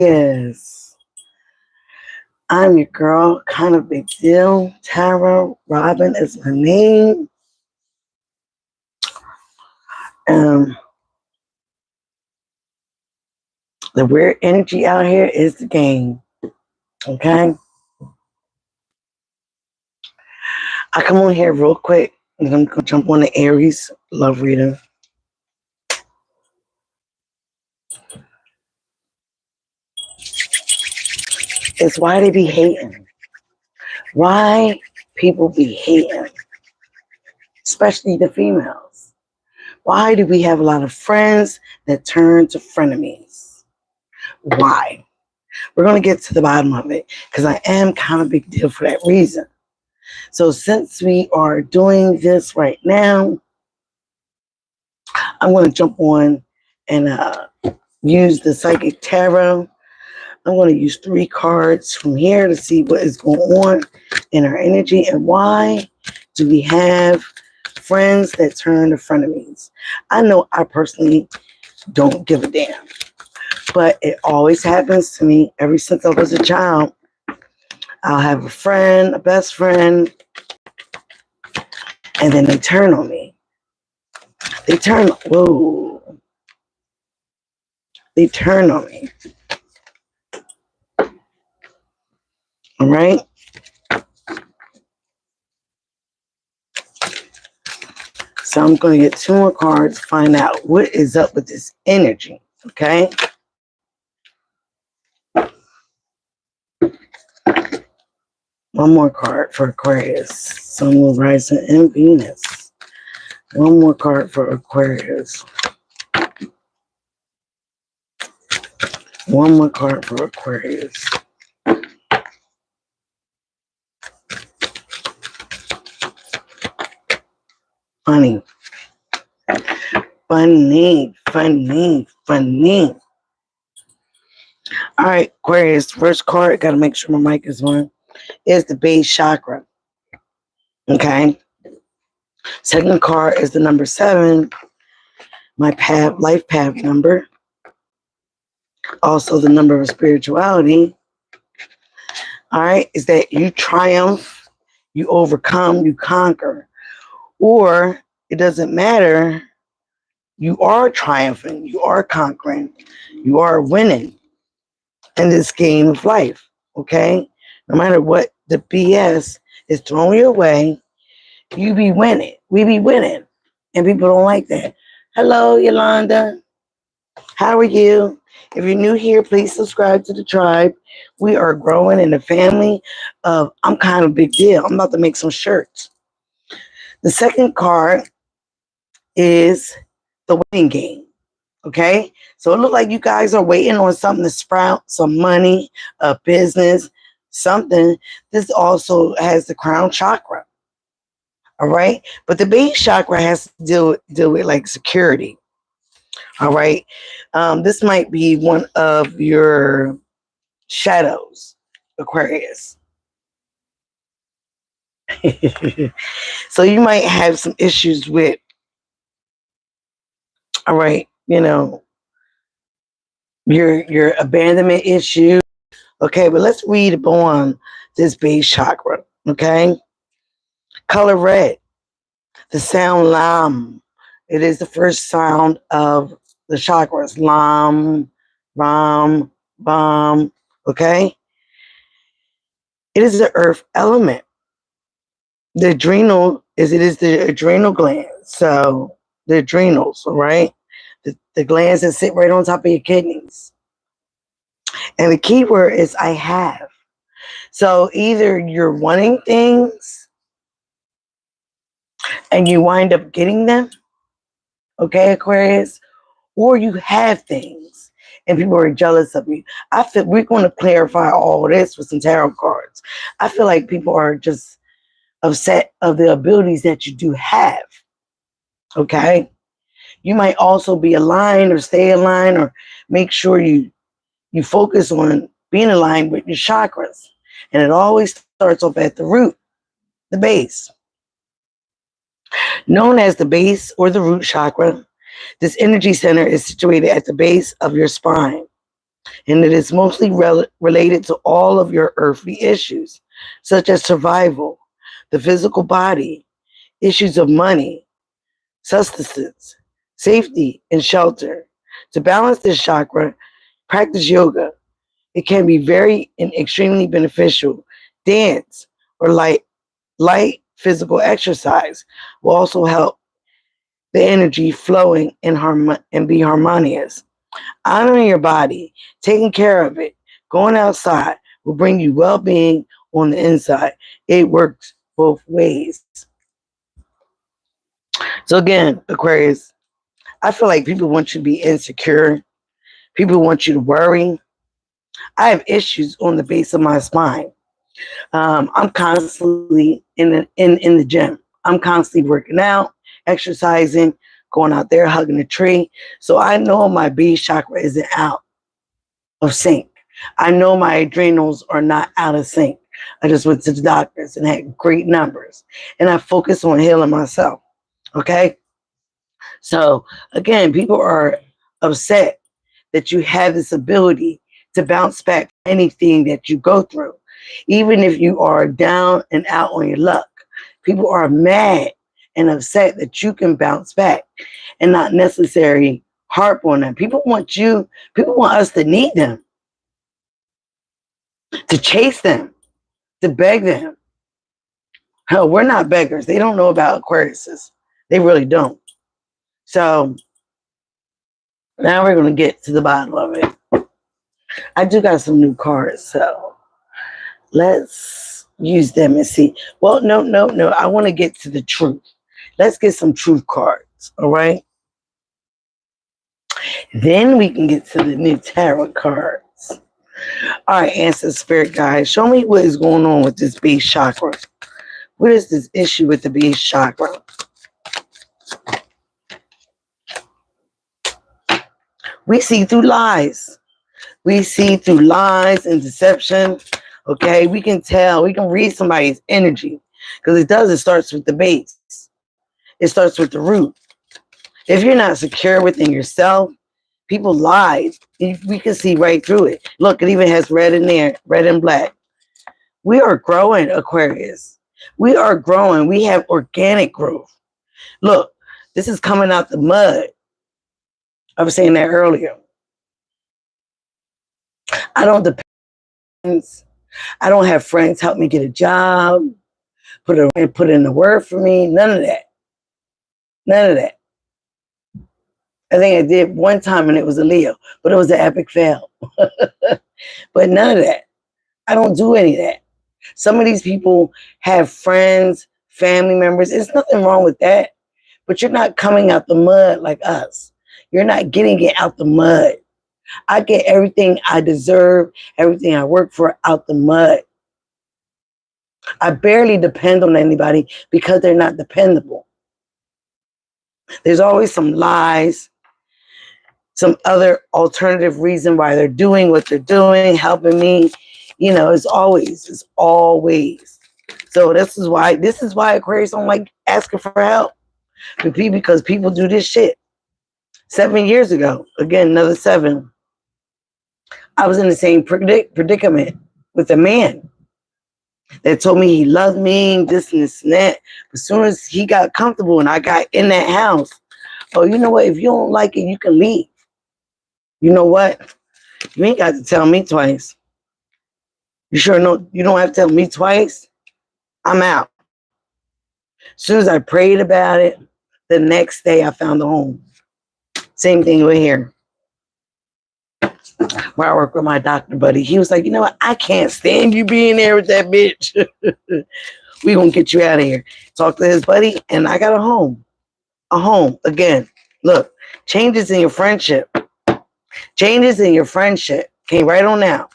Yes, I'm your girl, kind of big deal. Tara Robin is my name. Um, the weird energy out here is the game. Okay, I come on here real quick, and I'm gonna jump on the Aries love reader. It's why they be hating. Why people be hating, especially the females. Why do we have a lot of friends that turn to frenemies? Why? We're going to get to the bottom of it because I am kind of a big deal for that reason. So since we are doing this right now, I'm going to jump on and use the Psychic Tarot. I'm going to use 3 cards from here to see what is going on in our energy and why do we have friends that turn to frenemies. I know I personally don't give a damn, but it always happens to me ever since I was a child. I'll have a friend, a best friend, and then they turn on me. They turn on me. All right? So I'm going to get 2 more cards, find out what is up with this energy. Okay? One more card for Aquarius. Sun, Moon, Rising, and Venus. One more card for Aquarius. One more card for Aquarius. Funny. All right, Aquarius. First card, got to make sure my mic is on, is the base chakra. Okay? Second card is the number 7, my life path number. Also the number of spirituality. All right, is that you triumph, you overcome, you conquer. Or it doesn't matter, you are triumphing, you are conquering, you are winning in this game of life. Okay? No matter what the BS is thrown your way, you be winning. We be winning. And people don't like that. Hello, Yolanda. How are you? If you're new here, please subscribe to the tribe. We are growing in a family of I'm kind of a big deal. I'm about to make some shirts. The second card is the waiting game. Okay? So it looks like you guys are waiting on something to sprout, some money, a business, something. This also has the crown chakra. All right? But the base chakra has to deal with like security. All right? This might be one of your shadows, Aquarius. So you might have some issues with, all right, your abandonment issue. Okay, but let's read upon this base chakra. Okay, color red, the sound lam. It is the first sound of the chakras. Lam, ram, bam. Okay, it is the earth element. The adrenal is the adrenal gland. So the adrenals, all right? The glands that sit right on top of your kidneys. And the key word is I have. So either you're wanting things and you wind up getting them, okay, Aquarius, or you have things and people are jealous of you. I feel we're going to clarify all this with some tarot cards. I feel like people are just upset of the abilities that you do have. Okay? You might also be aligned or stay aligned or make sure you focus on being aligned with your chakras. And it always starts off at the root, the base. Known as the base or the root chakra, this energy center is situated at the base of your spine. and it is mostly related to all of your earthly issues, such as survival, the physical body, issues of money, sustenance, safety, and shelter. To balance this chakra, practice yoga. It can be very and extremely beneficial. Dance or light physical exercise will also help the energy flowing and be harmonious. Honoring your body, taking care of it, going outside will bring you well-being on the inside. It works both ways. So again, Aquarius, I feel like people want you to be insecure. People want you to worry. I have issues on the base of my spine. I'm constantly in the gym. I'm constantly working out, exercising, going out there, hugging a tree. So I know my base chakra isn't out of sync. I know my adrenals are not out of sync. I just went to the doctors and had great numbers. And I focus on healing myself. Okay? So again, people are upset that you have this ability to bounce back from anything that you go through. Even if you are down and out on your luck, people are mad and upset that you can bounce back and not necessarily harp on them. People want us to need them, to chase them, to beg them. Hell, we're not beggars. They don't know about Aquariuses. They really don't. So now we're going to get to the bottom of it. I do got some new cards, so let's use them and see. Well, no. I want to get to the truth. Let's get some truth cards, all right? Then we can get to the new tarot cards. All right, Ancestor Spirit Guide, show me what is going on with this base chakra. What is this issue with the base chakra? We see through lies. We see through lies and deception. Okay, we can tell, we can read somebody's energy because it starts with the base. It starts with the root. If you're not secure within yourself, people lie. We can see right through it. Look, it even has red in there, red and black. We are growing, Aquarius. We are growing. We have organic growth. Look, this is coming out the mud. I was saying that earlier. I don't depend. I don't have friends help me get a job, put in the word for me. None of that. None of that. I think I did one time and it was a Leo, but it was an epic fail. But none of that. I don't do any of that. Some of these people have friends, family members. There's nothing wrong with that. But you're not coming out the mud like us. You're not getting it out the mud. I get everything I deserve, everything I work for out the mud. I barely depend on anybody because they're not dependable. There's always some lies, some other alternative reason why they're doing what they're doing, helping me. You know, it's always. So this is why Aquarius don't like asking for help. Because people do this shit. 7 years ago, again, another 7. I was in the same predicament with a man that told me he loved me, this and this and that. As soon as he got comfortable and I got in that house, oh, you know what? If you don't like it, you can leave. You know what? You ain't got to tell me twice. You sure know you don't have to tell me twice? I'm out. As soon as I prayed about it, the next day I found a home. Same thing with here. Where I work with my doctor buddy. He was like, you know what? I can't stand you being there with that bitch. We gonna get you out of here. Talk to his buddy, and I got a home. A home. Again, look, changes in your friendship. Changes in your friendship. Okay, right on now.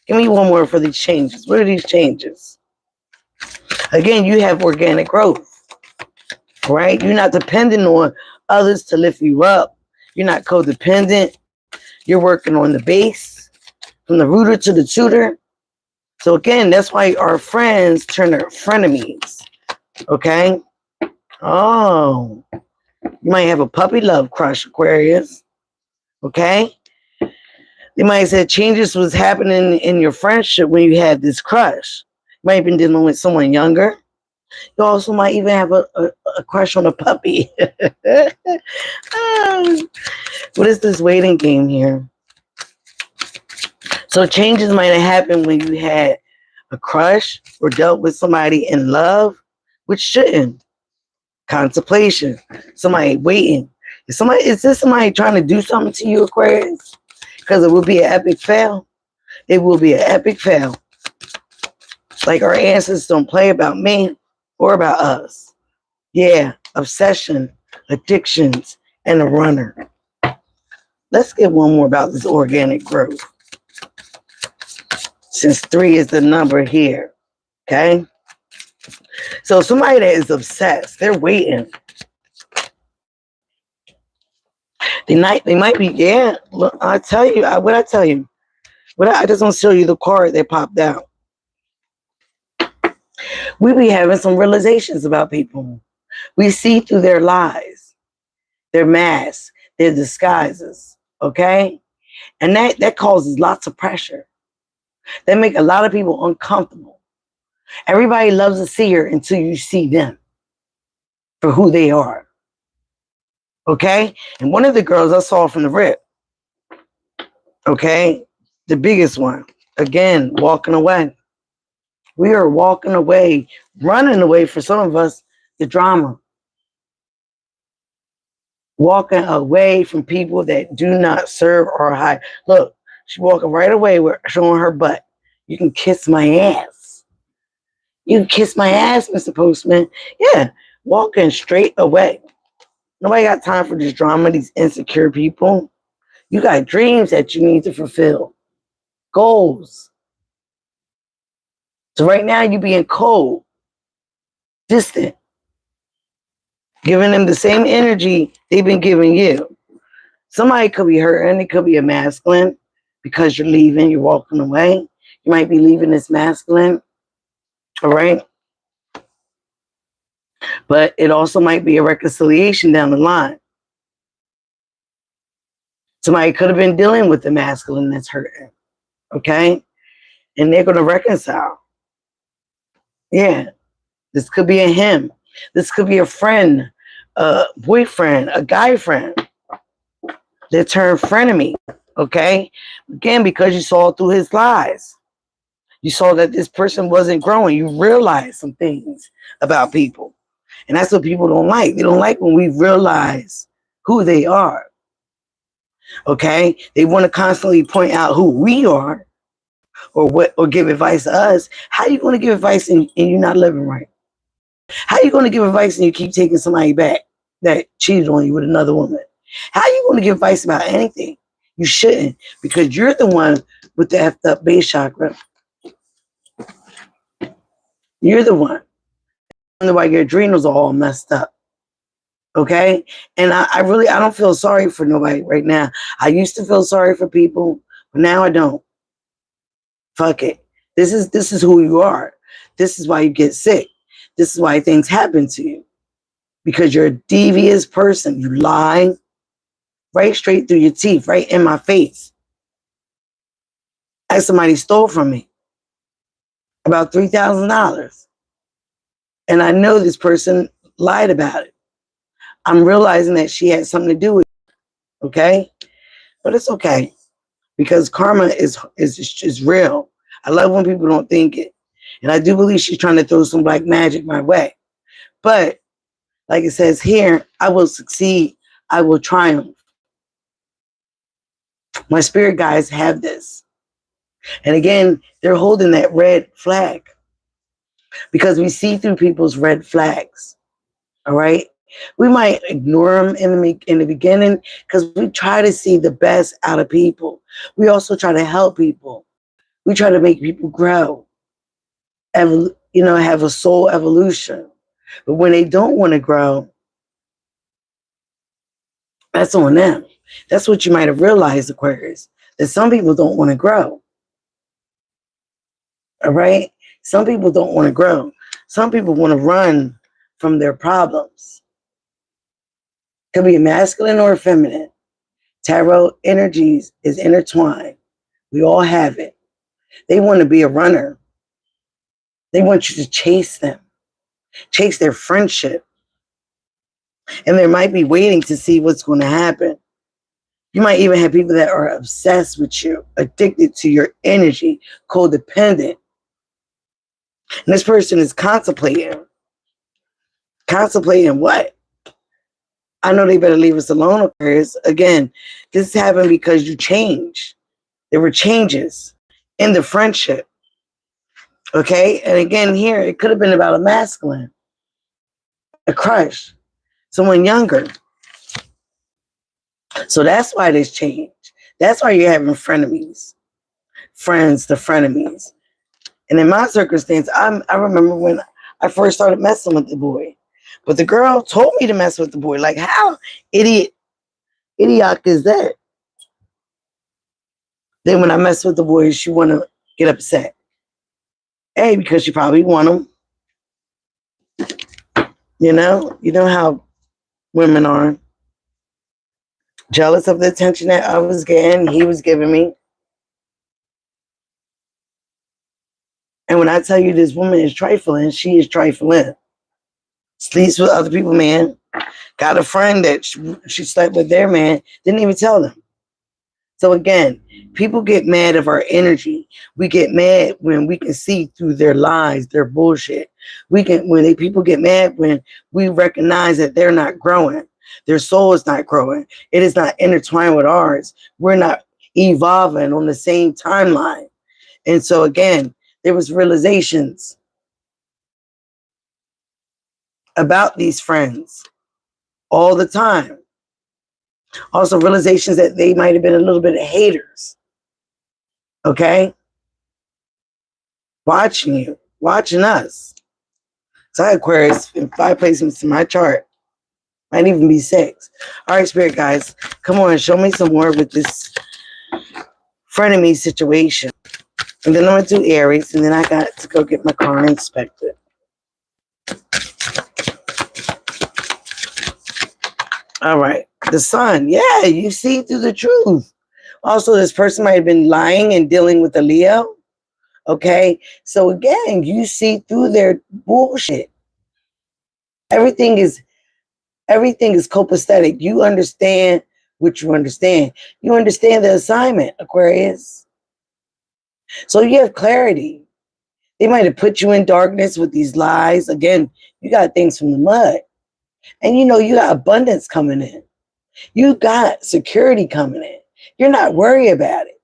Give me one more for these changes. What are these changes? Again, you have organic growth. Right? You're not dependent on others to lift you up. You're not codependent. You're working on the base, from the rooter to the tutor. So again, that's why our friends turn to frenemies. Okay? Oh, you might have a puppy love crush, Aquarius. Okay? They might have said changes was happening in your friendship when you had this crush. You might have been dealing with someone younger. You also might even have a crush on a puppy. What is this waiting game here? So changes might have happened when you had a crush or dealt with somebody in love, which shouldn't. Contemplation. Somebody waiting. Is this somebody trying to do something to you, Aquarius? Because it will be an epic fail. It will be an epic fail. Like our ancestors don't play about me or about us. Yeah, obsession, addictions, and a runner. Let's get one more about this organic growth. Since 3 is the number here. Okay? So somebody that is obsessed, they're waiting. They might be, yeah. Look, I tell you, what I tell you. I just want to show you the card that popped out. We be having some realizations about people. We see through their lies, their masks, their disguises. Okay? And that causes lots of pressure. That make a lot of people uncomfortable. Everybody loves to see her until you see them for who they are. Okay? And one of the girls I saw from the rip, okay, the biggest one, again, walking away. We are walking away, running away for some of us, the drama. Walking away from people that do not serve our high. Look, she's walking right away with showing her butt. You can kiss my ass. You can kiss my ass, Mr. Postman. Yeah, walking straight away. Nobody got time for this drama, these insecure people. You got dreams that you need to fulfill. Goals. So right now you being cold, distant, giving them the same energy they've been giving you. Somebody could be hurting. It could be a masculine because you're leaving, you're walking away. You might be leaving this masculine. All right. But it also might be a reconciliation down the line. Somebody could have been dealing with the masculine that's hurting. Okay. And they're going to reconcile. Yeah. This could be a him. This could be a friend, a boyfriend, a guy friend that turned frenemy. Okay. Again, because you saw through his lies. You saw that this person wasn't growing. You realized some things about people. And that's what people don't like. They don't like when we realize who they are. Okay? They want to constantly point out who we are or give advice to us. How are you going to give advice and you're not living right? How are you going to give advice and you keep taking somebody back that cheated on you with another woman? How are you going to give advice about anything? You shouldn't, because you're the one with the effed up base chakra. You're the one. Wonder why your adrenals are all messed up. Okay? And I don't feel sorry for nobody right now. I used to feel sorry for people, but now I don't. Fuck it. This is who you are. This is why you get sick. This is why things happen to you. Because you're a devious person. You lie right straight through your teeth, right in my face. As somebody stole from me about $3,000. And I know this person lied about it. I'm realizing that she had something to do with it. Okay? But it's okay. Because karma is real. I love when people don't think it. And I do believe she's trying to throw some black magic my way. But like it says here, I will succeed. I will triumph. My spirit guides have this. And again, they're holding that red flag. Because we see through people's red flags. All right? We might ignore them in the beginning because we try to see the best out of people. We also try to help people. We try to make people grow. Have a soul evolution. But when they don't want to grow, that's on them. That's what you might have realized, Aquarius, that some people don't want to grow. All right? Some people don't want to grow. Some people want to run from their problems. Could be a masculine or a feminine. Tarot energies is intertwined. We all have it. They want to be a runner. They want you to chase them, chase their friendship. And they might be waiting to see what's going to happen. You might even have people that are obsessed with you, addicted to your energy, codependent. And this person is contemplating. Contemplating what? I know they better leave us alone, Aquarius. Again, this happened because you changed. There were changes in the friendship. Okay? And again, here, it could have been about a masculine, a crush, someone younger. So that's why this changed. That's why you're having frenemies. Friends to frenemies. And in my circumstance, I remember when I first started messing with the boy. But the girl told me to mess with the boy. Like, how idiotic is that? Then when I mess with the boy, she want to get upset. A, because she probably want him. You know how women are. Jealous of the attention that I was getting, he was giving me. And when I tell you this woman is trifling, she is trifling. Sleeps with other people, man. Got a friend that she slept with their man, didn't even tell them. So again, people get mad of our energy. We get mad when we can see through their lies, their bullshit. People get mad when we recognize that they're not growing. Their soul is not growing. It is not intertwined with ours. We're not evolving on the same timeline. And so again, there was realizations about these friends all the time. Also realizations that they might have been a little bit of haters. Okay? Watching you, watching us. So I Aquarius in 5 placements in my chart. Might even be 6. All right, spirit guys, come on, show me some more with this frenemy situation. And then I'm going to do Aries, and then I got to go get my car inspected. All right. The sun. Yeah, you see through the truth. Also, this person might have been lying and dealing with a Leo. Okay. So again, you see through their bullshit. Everything is copacetic. You understand what you understand. You understand the assignment, Aquarius. So you have clarity. They might have put you in darkness with these lies. Again, you got things from the mud. And you got abundance coming in. You got security coming in. You're not worried about it.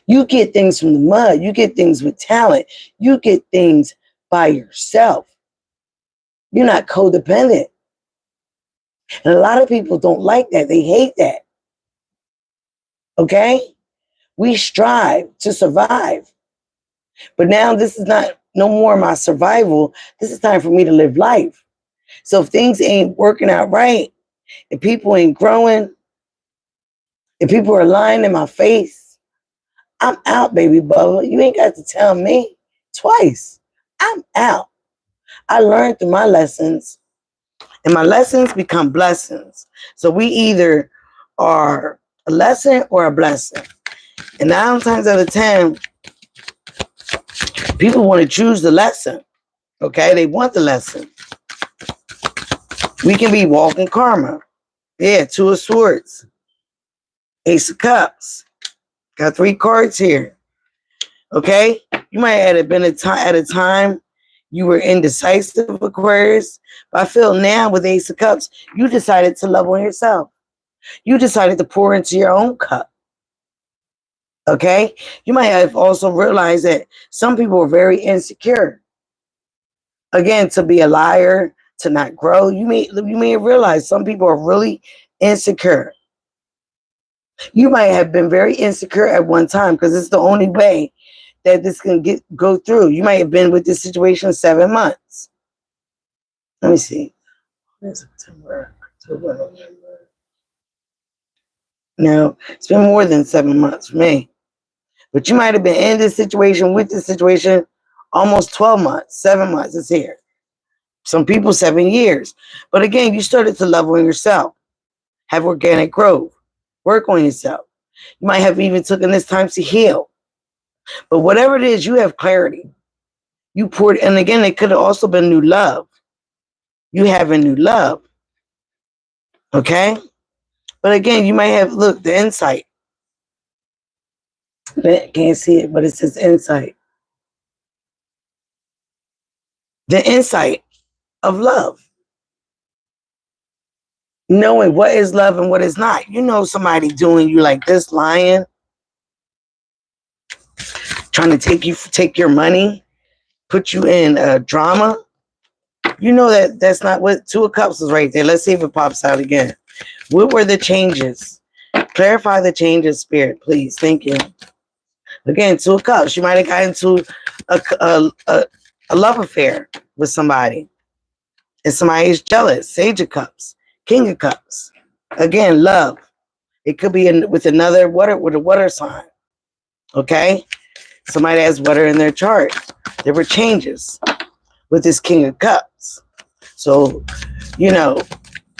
You get things from the mud. You get things with talent. You get things by yourself. You're not codependent. And a lot of people don't like that. They hate that. Okay? We strive to survive. But now this is no more my survival. This is time for me to live life. So if things ain't working out right, if people ain't growing, if people are lying in my face, I'm out, baby Bubba. You ain't got to tell me twice. I'm out. I learned through my lessons, and my lessons become blessings. So we either are a lesson or a blessing. And 9 times out of 10, people want to choose the lesson. Okay? They want the lesson. We can be walking karma. Yeah, 2 of Swords. Ace of Cups. Got 3 cards here. Okay? You might have been at a time you were indecisive, Aquarius. But I feel now with Ace of Cups, you decided to love on yourself. You decided to pour into your own cup. Okay? You might have also realized that some people are very insecure. Again, to be a liar, to not grow. You may have realized some people are really insecure. You might have been very insecure at one time because it's the only way that this can go through. You might have been with this situation 7 months. Let me see. September, October, November. No, it's been more than 7 months for me. But you might have been in this situation, with this situation, almost 12 months, 7 months. It's here. Some people 7 years. But again, you started to love on yourself. Have organic growth. Work on yourself. You might have even taken this time to heal. But whatever it is, you have clarity. You poured, and again, it could have also been new love. You have a new love. Okay? But again, you might have, look, the insight. Can't see it, but it says insight. The insight of love. Knowing what is love and what is not. You know somebody doing you like this, lying, trying to take your money, put you in a drama. You know that's not what Two of Cups is right there. Let's see if it pops out again. What were the changes? Clarify the changes, Spirit, please. Thank you. Again, Two of Cups. You might have gotten into a love affair with somebody, and somebody is jealous. Sage of Cups, King of Cups. Again, love. It could be with another water, with a water sign. Okay, somebody has water in their chart. There were changes with this King of Cups. So, you know,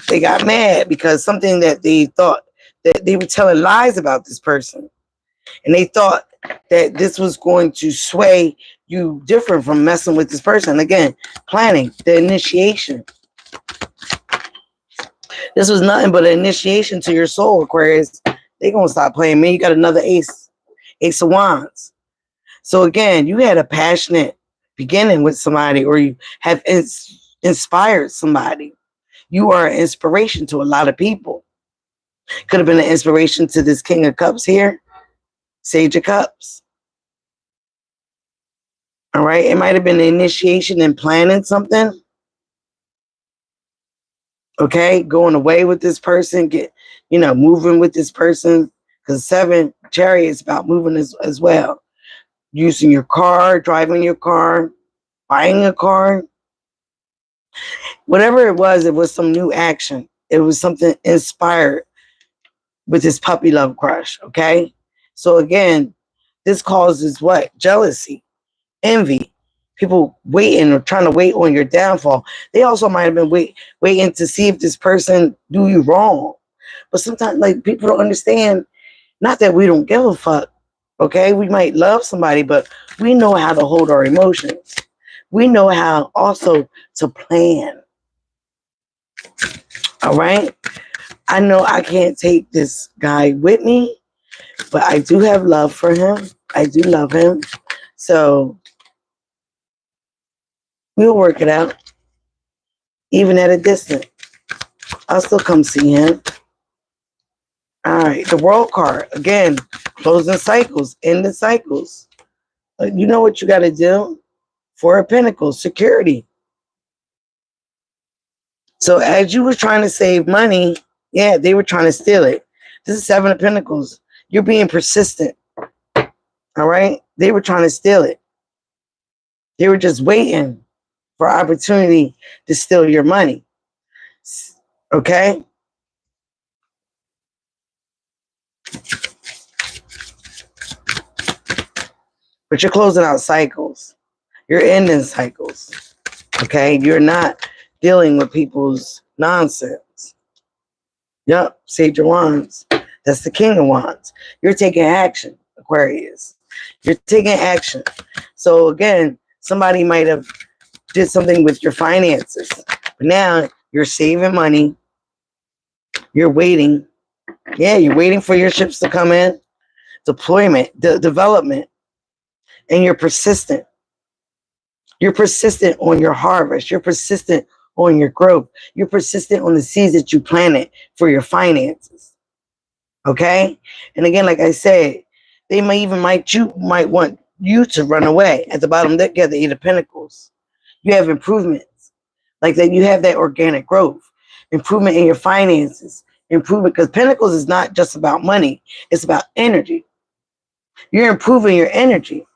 they got mad because something that they thought that they were telling lies about this person. And they thought that this was going to sway you different from messing with this person. Again, planning, the initiation. This was nothing but an initiation to your soul, Aquarius. They're going to stop playing, man. You got another ace of wands. So again, you had a passionate beginning with somebody, or you have inspired somebody. You are an inspiration to a lot of people. Could have been an inspiration to this King of Cups here. Sage of Cups. All right. It might have been an initiation in planning something. Okay. Going away with this person. Moving with this person. Because 7 Chariot is about moving as well. Using your car, driving your car, buying a car. Whatever it was some new action. It was something inspired with this puppy love crush. Okay. So again, this causes what? Jealousy, envy, people waiting or trying to wait on your downfall. They also might have been waiting to see if this person do you wrong. But sometimes, like, people don't understand, not that we don't give a fuck, okay? We might love somebody, but we know how to hold our emotions. We know how also to plan. All right? I know I can't take this guy with me, but I do have love for him. I do love him. So we'll work it out. Even at a distance. I'll still come see him. All right. The World card. Again, closing cycles. Ending cycles. You know what you got to do? 4 of Pentacles. Security. So as you were trying to save money, yeah, they were trying to steal it. This is 7 of Pentacles. You're being persistent. All right? They were trying to steal it. They were just waiting for opportunity to steal your money. Okay? But you're closing out cycles. You're ending cycles. Okay? You're not dealing with people's nonsense. Yep, Sage of Wands. That's the King of Wands. You're taking action, Aquarius. You're taking action. So again, somebody might have did something with your finances. But now you're saving money. You're waiting. Yeah, you're waiting for your ships to come in. Deployment, development. And you're persistent. You're persistent on your harvest. You're persistent on your growth. You're persistent on the seeds that you planted for your finances. Okay? And again, like I said, they might want you to run away. At the bottom, they get the 8 of Pentacles. You have improvements. Like that, you have that organic growth. Improvement in your finances. Improvement, because Pentacles is not just about money. It's about energy. You're improving your energy.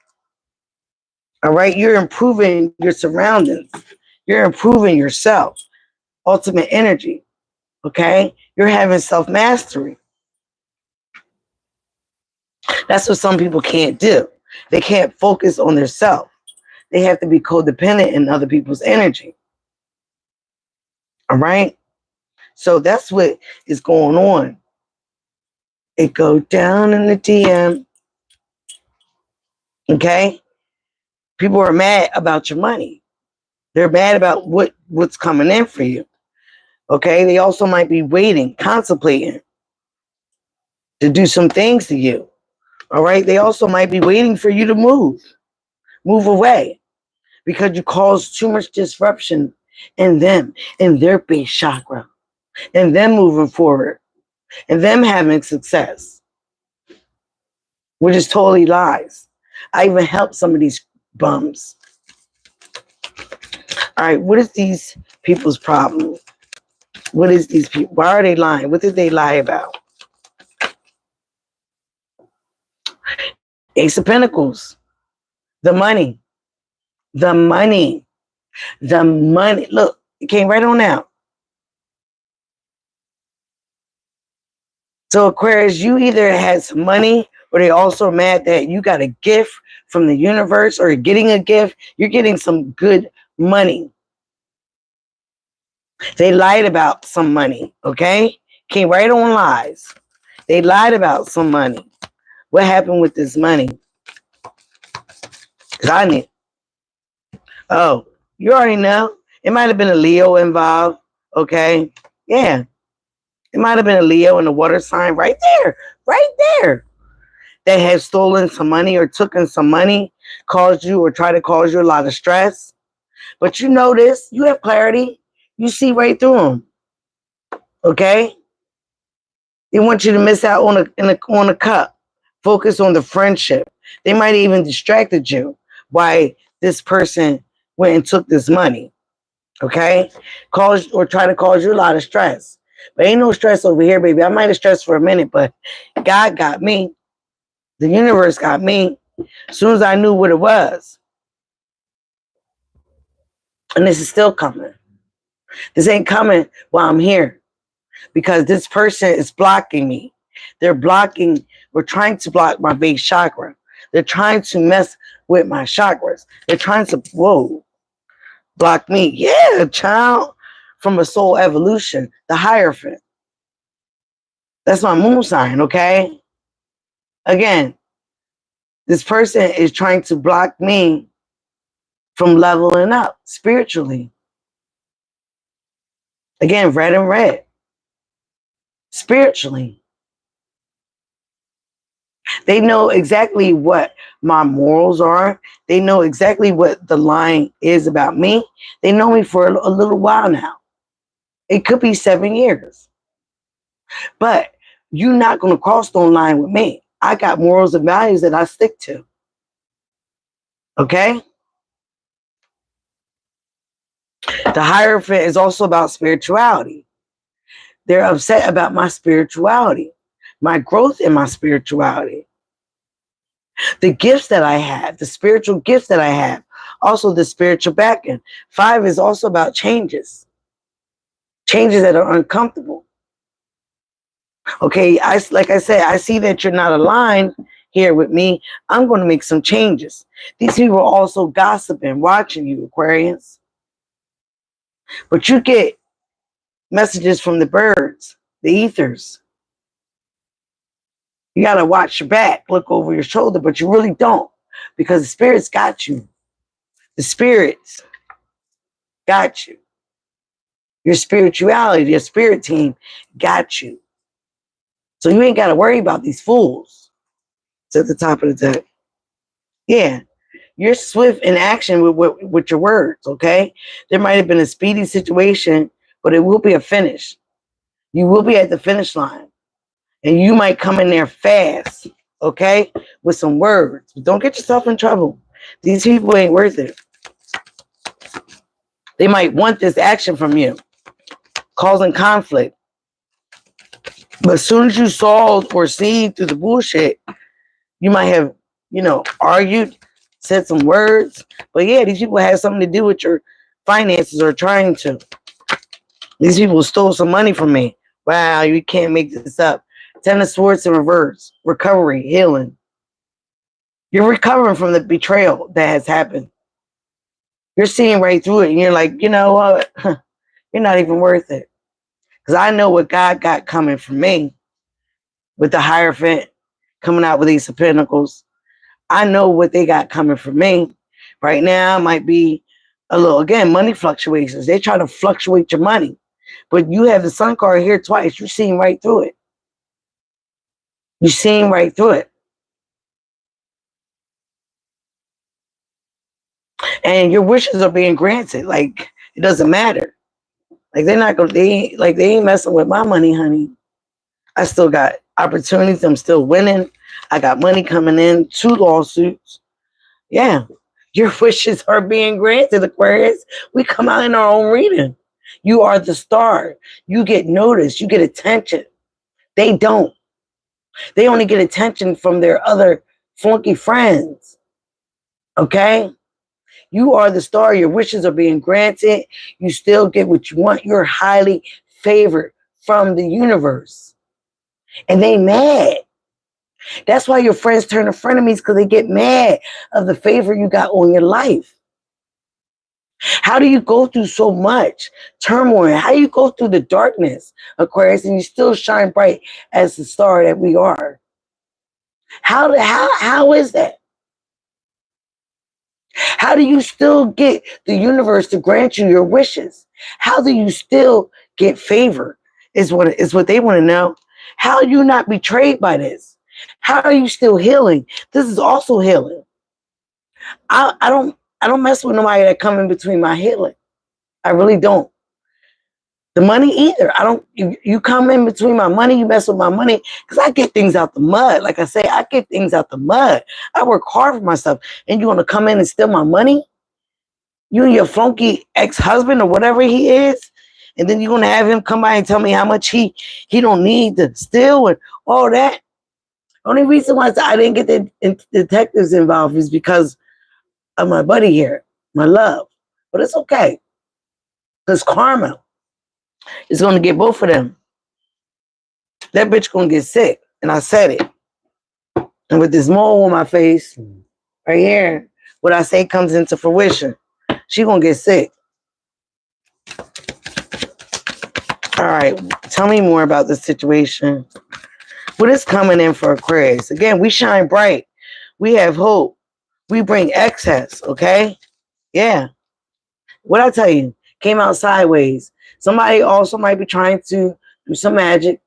All right? You're improving your surroundings. You're improving yourself. Ultimate energy. Okay? You're having self-mastery. That's what some people can't do. They can't focus on their self. They have to be codependent in other people's energy. All right? So that's what is going on. It go down in the DM. Okay? People are mad about your money. They're mad about what's coming in for you. Okay? They also might be waiting, contemplating to do some things to you. All right? They also might be waiting for you to move away, because you cause too much disruption in them, in their base chakra, and them moving forward, and them having success, which is totally lies. I even help some of these bums. All right, what is these people's problem? What is these people? Why are they lying? What did they lie about? Ace of Pentacles. The money. The money. The money. Look, it came right on out. So Aquarius, you either had some money, or they also mad that you got a gift from the universe, or you're getting a gift. You're getting some good money. They lied about some money, okay? Came right on lies. They lied about some money. What happened with this money? Because I need. Oh, you already know. It might have been a Leo involved, okay? Yeah. It might have been a Leo in the water sign right there. Right there. That have stolen some money or taken some money, caused you or try to cause you a lot of stress. But you know this. You have clarity. You see right through them. Okay? They want you to miss out on a cup. Focus on the friendship. They might have even distracted you why this person went and took this money. Okay? Cause or try to cause you a lot of stress. But ain't no stress over here, baby. I might have stressed for a minute, but God got me. The universe got me. As soon as I knew what it was. And this is still coming. This ain't coming while I'm here. Because this person is blocking me. They're blocking, we're trying to block my base chakra. They're trying to mess with my chakras. They're trying to, block me. Yeah, child. From a soul evolution, the Hierophant. That's my moon sign, okay? Again, this person is trying to block me from leveling up spiritually. Again, red and red. Spiritually. They know exactly what my morals are. They know exactly what the line is about me. They know me for a little while now. It could be 7 years. But you're not going to cross the line with me. I got morals and values that I stick to. Okay? The Hierophant is also about spirituality. They're upset about my spirituality, my growth in my spirituality, the gifts that I have, the spiritual gifts that I have, also the spiritual backing. 5 is also about changes that are uncomfortable. Okay, like I said, I see that you're not aligned here with me. I'm going to make some changes. These people are also gossiping, watching you, Aquarius. But you get messages from the birds, the ethers. You got to watch your back, look over your shoulder, but you really don't, because the spirits got you. The spirits got you. Your spirituality, your spirit team got you. So you ain't got to worry about these fools. It's at the top of the deck. Yeah. You're swift in action with your words, okay? There might have been a speedy situation, but it will be a finish. You will be at the finish line. And you might come in there fast, okay? With some words. But don't get yourself in trouble. These people ain't worth it. They might want this action from you, causing conflict. But as soon as you saw or see through the bullshit, you might have, argued, said some words. But yeah, these people have something to do with your finances, or trying to. These people stole some money from me. Wow, you can't make this up. 10 of Swords in reverse. Recovery, healing. You're recovering from the betrayal that has happened. You're seeing right through it, and you're like, you know what? You're not even worth it. Because I know what God got coming from me. with the Hierophant coming out with Ace of Pentacles. I know what they got coming for me. Right now might be a little, again, money fluctuations. They try to fluctuate your money. But you have the Sun card here twice. You're seeing right through it. You're seeing right through it. And your wishes are being granted. Like, it doesn't matter. Like, they're not going to, they ain't messing with my money, honey. I still got opportunities. I'm still winning. I got money coming in, 2 lawsuits. Yeah. Your wishes are being granted, Aquarius. We come out in our own reading. You are the star. You get noticed. You get attention. They don't. They only get attention from their other flunky friends. Okay? You are the star. Your wishes are being granted. You still get what you want. You're highly favored from the universe. And they mad. That's why your friends turn to frenemies, because they get mad of the favor you got on your life. How do you go through so much turmoil? How do you go through the darkness, Aquarius, and you still shine bright as the star that we are? How is that? How do you still get the universe to grant you your wishes? How do you still get favor? Is what they want to know. How are you not betrayed by this? How are you still healing? This is also healing. I don't mess with nobody that come in between my healing. I really don't. The money either. I don't. You come in between my money, you mess with my money, because I get things out the mud. Like I say, I get things out the mud. I work hard for myself, and you want to come in and steal my money? You and your funky ex-husband or whatever he is, and then you're gonna have him come by and tell me how much he don't need to steal and all that. Only reason why I didn't get the detectives involved is because of my buddy here, my love. But it's okay, because karma is going to get both of them. That bitch going to get sick, and I said it. And with this mole on my face, right here, what I say comes into fruition. She going to get sick. All right, tell me more about this situation. What is coming in for Aquarius? Again, we shine bright. We have hope. We bring excess, okay? Yeah. What I tell you, came out sideways. Somebody also might be trying to do some magic.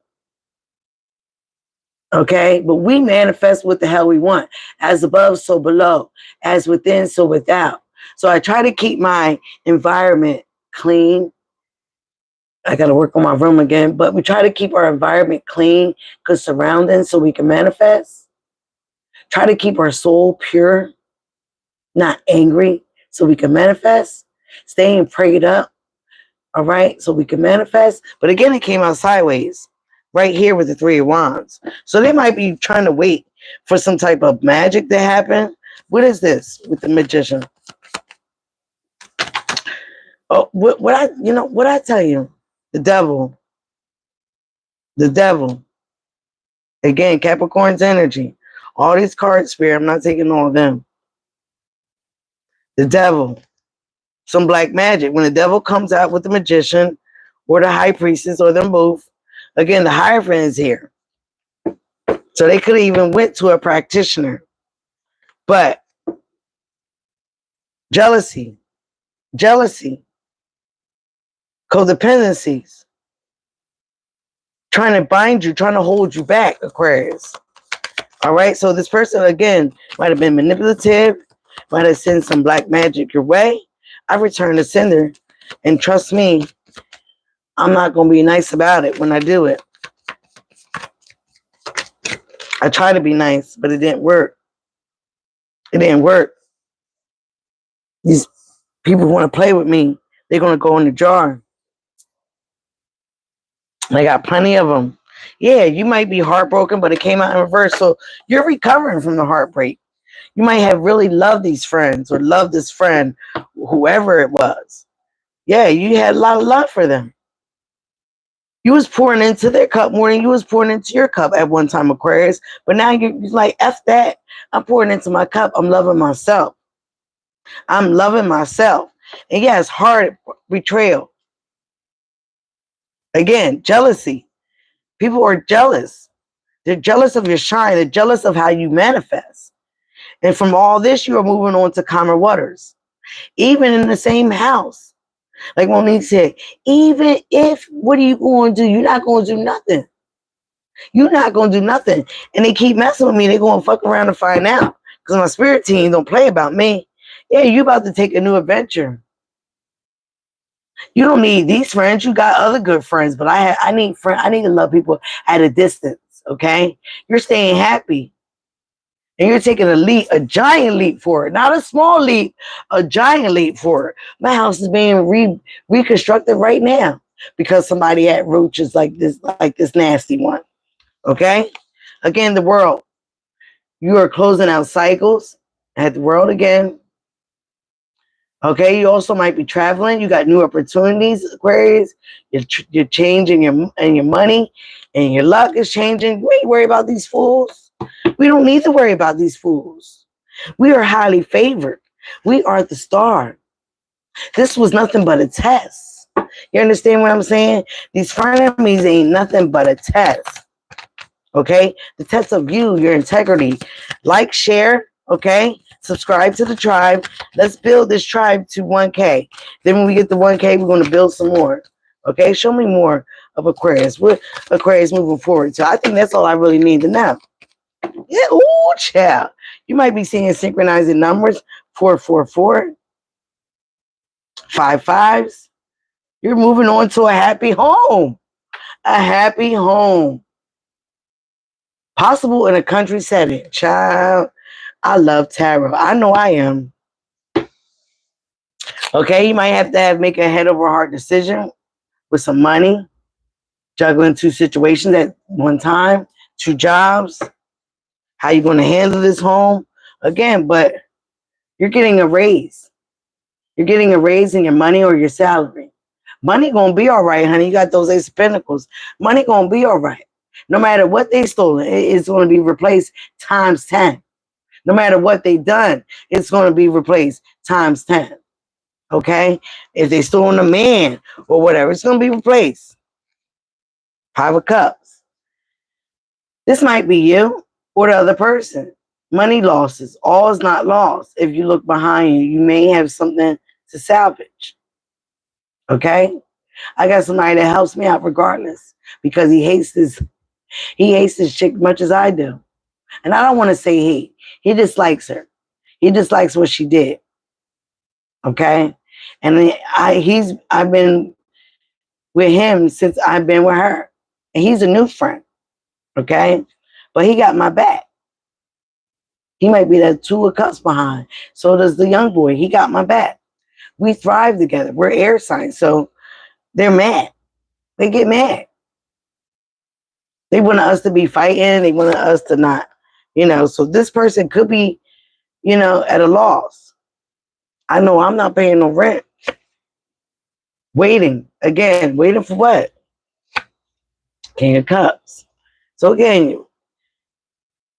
Okay, but we manifest what the hell we want. As above, so below. As within, so without. So I try to keep my environment clean. I got to work on my room again, but we try to keep our environment clean, good surroundings, so we can manifest. Try to keep our soul pure, not angry, so we can manifest. Staying prayed up, all right, so we can manifest. But again, it came out sideways. Right here with the 3 of Wands. So they might be trying to wait for some type of magic to happen. What is this with the Magician? Oh, what I tell you? The devil. The devil. Again, Capricorn's energy. All these cards, Spirit, I'm not taking all of them. The devil. Some black magic. When the devil comes out with the Magician or the High Priestess or them both, again, the Hierophant is here. So they could have even went to a practitioner. But jealousy, codependencies, trying to bind you, trying to hold you back, Aquarius. All right, so this person, again, might have been manipulative, might have sent some black magic your way. I return the sender, and trust me, I'm not going to be nice about it when I do it. I try to be nice, but it didn't work. It didn't work. These people who want to play with me, they're going to go in the jar. I got plenty of them. Yeah, you might be heartbroken, but it came out in reverse. So you're recovering from the heartbreak. You might have really loved these friends or loved this friend, whoever it was. Yeah, you had a lot of love for them. You was pouring into their cup more than you was pouring into your cup at one time, Aquarius. But now you're like, F that. I'm pouring into my cup. I'm loving myself. I'm loving myself. And yeah, it's hard betrayal. Again, jealousy. People are jealous. They're jealous of your shine. They're jealous of how you manifest. And from all this, you are moving on to calmer waters. Even in the same house. Like Monique said, even if, what are you going to do? You're not going to do nothing. You're not going to do nothing. And they keep messing with me. They're going to fuck around and find out. Because my spirit team don't play about me. Yeah, you about to take a new adventure. You don't need these friends. You got other good friends. But I need friends. I need to love people at a distance. Okay? You're staying happy. And you're taking a leap, a giant leap for it. Not a small leap, a giant leap for it. My house is being reconstructed right now because somebody had roaches like this nasty one. Okay? Again, the world. You are closing out cycles at the world again. Okay, you also might be traveling. You got new opportunities, Aquarius. You're changing your money, and your luck is changing. We ain't worry about these fools. We don't need to worry about these fools. We are highly favored. We are the star. This was nothing but a test. You understand what I'm saying? These frenemies ain't nothing but a test. Okay? The test of you, your integrity. Like, share, okay? Subscribe to the tribe. Let's build this tribe to 1K. Then when we get to 1K, we're going to build some more. Okay? Show me more of Aquarius. What Aquarius moving forward. So I think that's all I really need to know. Yeah, ooh, child. You might be seeing synchronizing numbers. 444, 55s. You're moving on to a happy home. A happy home. Possible in a country setting. Child, I love tarot. I know I am. Okay, you might have to make a head over heart decision with some money, juggling two situations at one time, two jobs. How you going to handle this home? Again, but you're getting a raise. You're getting a raise in your money or your salary. Money going to be all right, honey. You got those Ace of Pentacles. Money going to be all right. No matter what they stole, it's going to be replaced times 10. No matter what they done, it's going to be replaced times 10. Okay? If they stole a man or whatever, it's going to be replaced. 5 of Cups. This might be you or the other person. Money losses. All is not lost. If you look behind you, you may have something to salvage. Okay? I got somebody that helps me out regardless because he hates this chick much as I do. And I don't want to say hate. He dislikes her. He dislikes what she did. Okay? And I've been with him since I've been with her. And he's a new friend. Okay? But he got my back. He might be that 2 of Cups behind. So does the young boy. He got my back. We thrive together. We're air signs. So they're mad. They get mad. They want us to be fighting. They want us to not, So this person could be, at a loss. I know I'm not paying no rent. Waiting. Again, waiting for what? King of Cups. So again,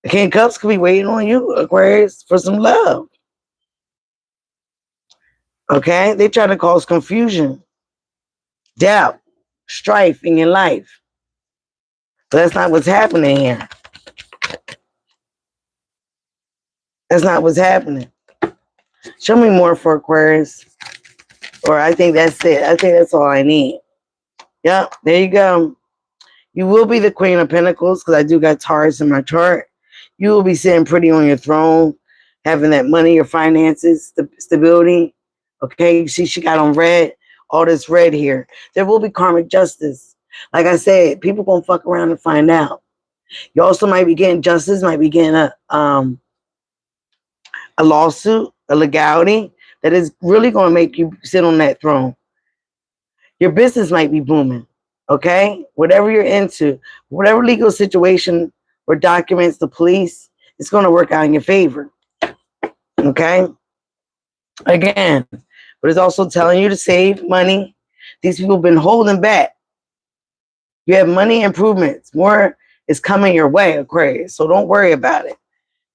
the King of Cups could be waiting on you, Aquarius, for some love. Okay? They try to cause confusion, doubt, strife in your life. But that's not what's happening here. That's not what's happening. Show me more for Aquarius. Or I think that's it. I think that's all I need. Yep, there you go. You will be the Queen of Pentacles because I do got Taurus in my chart. You will be sitting pretty on your throne, having that money, your finances, stability. Okay, you see she got on red, all this red here. There will be karmic justice. Like I said, people gonna fuck around and find out. You also might be getting justice, might be getting a lawsuit, a legality that is really gonna make you sit on that throne. Your business might be booming. Okay? Whatever you're into, whatever legal situation or documents, the police, it's going to work out in your favor. Okay? Again, but it's also telling you to save money. These people have been holding back. You have money improvements. More is coming your way, Aquarius. So don't worry about it.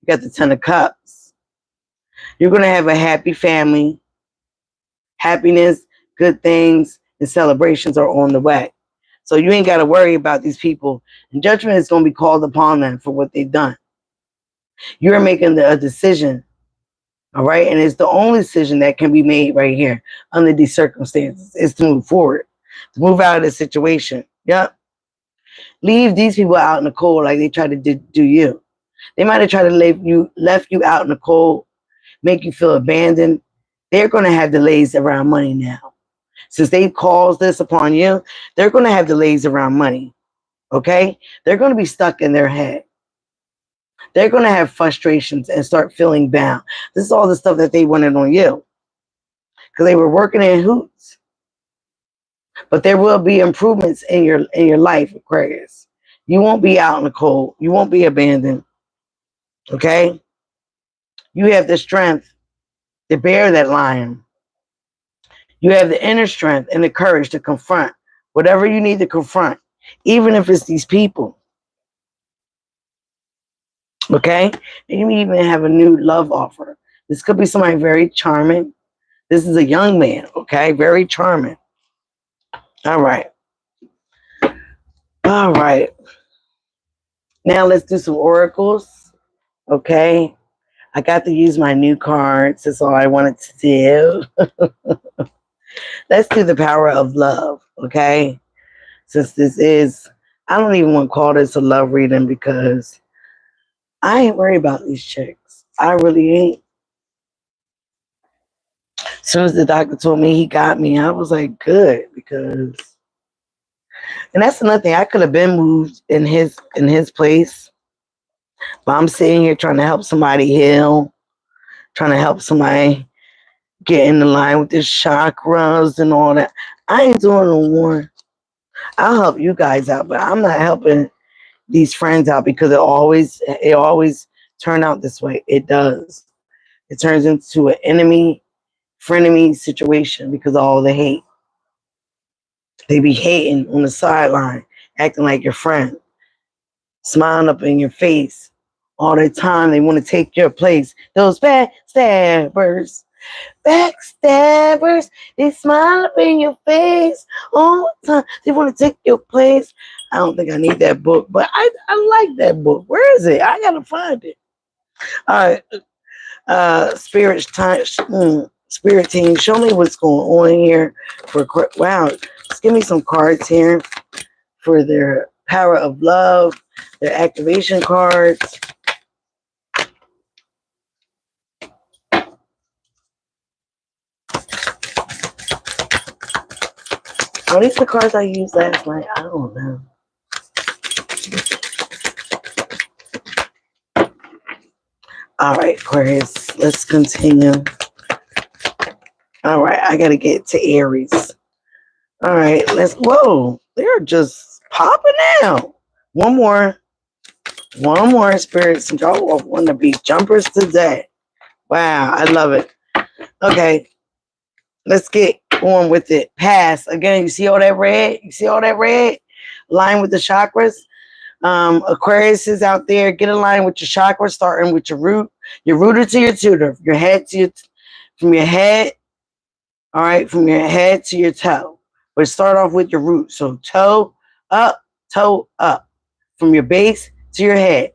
You got the 10 of Cups. You're going to have a happy family. Happiness, good things, and celebrations are on the way. So you ain't got to worry about these people. And judgment is going to be called upon them for what they've done. You're making a decision. All right. And it's the only decision that can be made right here under these circumstances is to move forward, to move out of the situation. Yep. Leave these people out in the cold like they tried to do you. They might have tried to left you out in the cold, make you feel abandoned. They're going to have delays around money now. Since they caused this upon you, they're going to have delays around money. Okay? They're going to be stuck in their head. They're going to have frustrations and start feeling down. This is all the stuff that they wanted on you because they were working in hoots. But there will be improvements in your life, Aquarius. You won't be out in the cold. You won't be abandoned. Okay? You have the strength to bear that lion. You have the inner strength and the courage to confront whatever you need to confront, even if it's these people. Okay? And you even have a new love offer. This could be somebody very charming. This is a young man, okay? Very charming. All right. All right. Now let's do some oracles. Okay? I got to use my new cards. That's all I wanted to do. Let's do the power of love, okay? Since this is, I don't even want to call this a love reading because I ain't worried about these chicks. I really ain't. As soon as the doctor told me he got me, I was like, good, because, and that's another thing. I could have been moved in his place, but I'm sitting here trying to help somebody heal, trying to help somebody get in the line with their chakras and all that. I ain't doing no more. I'll help you guys out, but I'm not helping these friends out because it always turn out this way. It does. It turns into an frenemy situation because of all the hate. They be hating on the sideline, acting like your friend, smiling up in your face all the time. They want to take your place. Those backstabbers. Backstabbers, they smile up in your face all the time. They want to take your place. I don't think I need that book, but I like that book. Where is it? I gotta find it. All right, spirit team, show me what's going on here. Wow, just give me some cards here for their power of love, their activation cards. Are these the cards I used last night? I don't know. All right, Aquarius, let's continue. All right, I got to get to Aries. All right, whoa, they're just popping out. One more, spirits. Y'all want to be jumpers today. Wow, I love it. Okay, let's get on with it. Pass. Again, you see all that red? You see all that red? Line with the chakras. Aquarius is out there. Get aligned with your chakras, starting with your root. Your rooter to your tutor. Your head to from your head. All right, from your head to your toe. But start off with your root. So toe up. From your base to your head.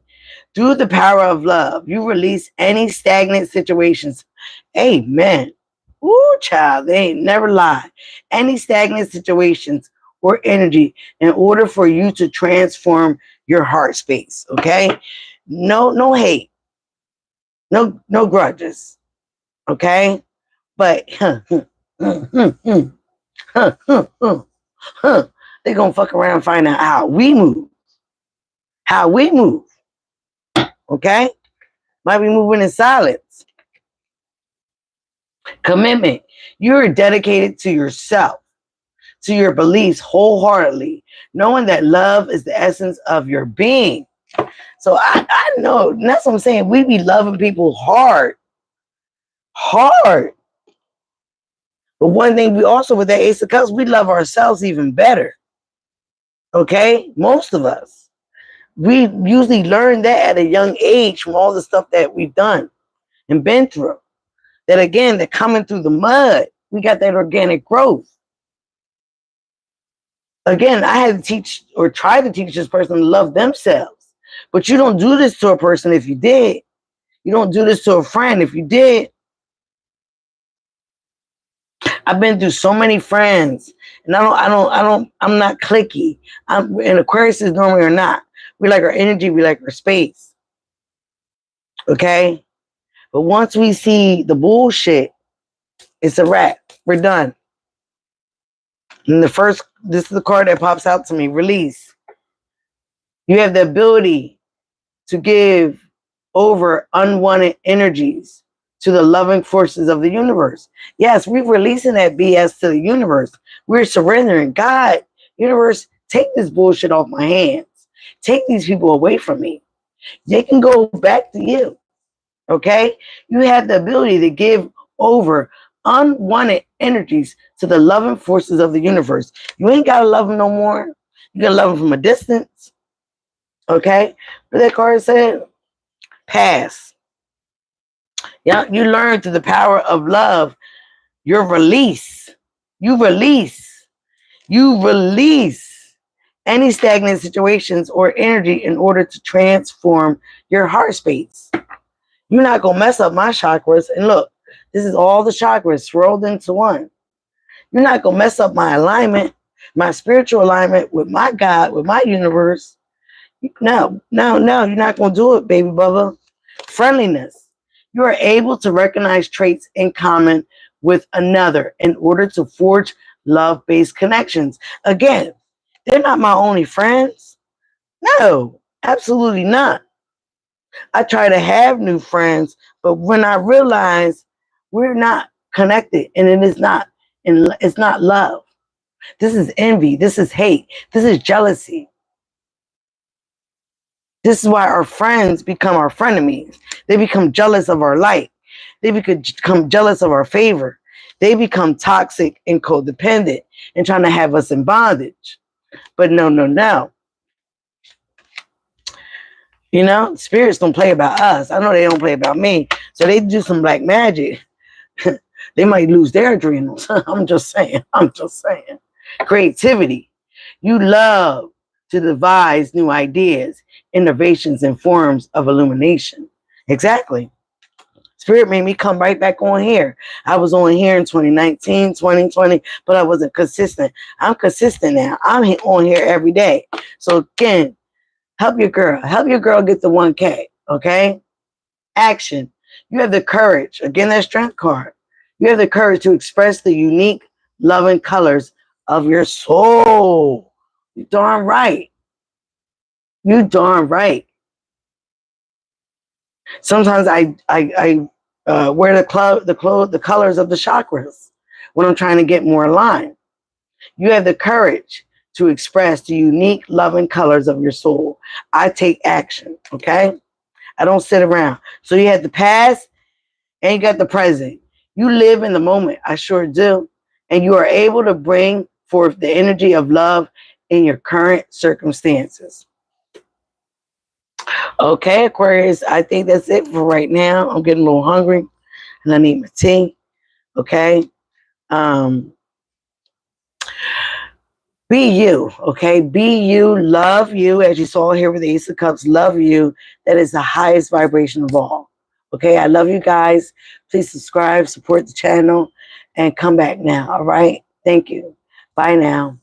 Through the power of love, you release any stagnant situations. Amen. Ooh, child, they ain't never lie. Any stagnant situations or energy in order for you to transform your heart space. Okay? No hate. No grudges. Okay? But they're gonna fuck around and find out how we move. Okay? Might be moving in silence. Commitment. You're dedicated to yourself, to your beliefs wholeheartedly, knowing that love is the essence of your being. So I know, and that's what I'm saying. We be loving people hard. But one thing we also, with that Ace of Cups, we love ourselves even better. Okay? Most of us. We usually learn that at a young age from all the stuff that we've done and been through. That again, they're coming through the mud. We got that organic growth. Again, I had to teach or try to teach this person to love themselves. But you don't do this to a person if you did. You don't do this to a friend if you did. I've been through so many friends, and I'm not cliquey. And Aquarius is normally or not. We like our energy, we like our space. Okay? But once we see the bullshit, it's a wrap. We're done. And this is the card that pops out to me, release. You have the ability to give over unwanted energies to the loving forces of the universe. Yes, we're releasing that BS to the universe. We're surrendering. God, universe, take this bullshit off my hands. Take these people away from me. They can go back to you. Okay? You have the ability to give over unwanted energies to the loving forces of the universe. You ain't got to love them no more. You got to love them from a distance. Okay? What that card said? Pass. Yeah, you learn through the power of love. Your release. You release. You release any stagnant situations or energy in order to transform your heart space. You're not going to mess up my chakras. And look, this is all the chakras rolled into one. You're not going to mess up my alignment, my spiritual alignment with my God, with my universe. No, you're not going to do it, baby bubba. Friendliness. You are able to recognize traits in common with another in order to forge love-based connections. Again, they're not my only friends. No, absolutely not. I try to have new friends, but when I realize we're not connected and it's not love. This is envy. This is hate. This is jealousy. This is why our friends become our frenemies. They become jealous of our light. They become jealous of our favor. They become toxic and codependent and trying to have us in bondage. But no. You know, spirits don't play about us. I know they don't play about me. So they do some black magic. They might lose their adrenals. I'm just saying. Creativity. You love to devise new ideas, innovations, and forms of illumination. Exactly. Spirit made me come right back on here. I was on here in 2019, 2020, but I wasn't consistent. I'm consistent now. I'm on here every day. So again, help your girl. Help your girl get the 1K. Okay? Action. You have the courage. Again, that strength card. You have the courage to express the unique, loving colors of your soul. You darn right. You darn right. Sometimes I wear the colors of the chakras when I'm trying to get more aligned. You have the courage to express the unique, loving colors of your soul. I take action. Okay, I don't sit around. So you have the past and you got the present. You live in the moment. I sure do, and you are able to bring forth the energy of love in your current circumstances. Okay, Aquarius, I think that's it for right now. I'm getting a little hungry and I need my tea. Okay. Um, be you. Okay. Be you. Love you. As you saw here with the Ace of Cups, love you. That is the highest vibration of all. Okay. I love you guys. Please subscribe, support the channel, and come back now. All right. Thank you. Bye now.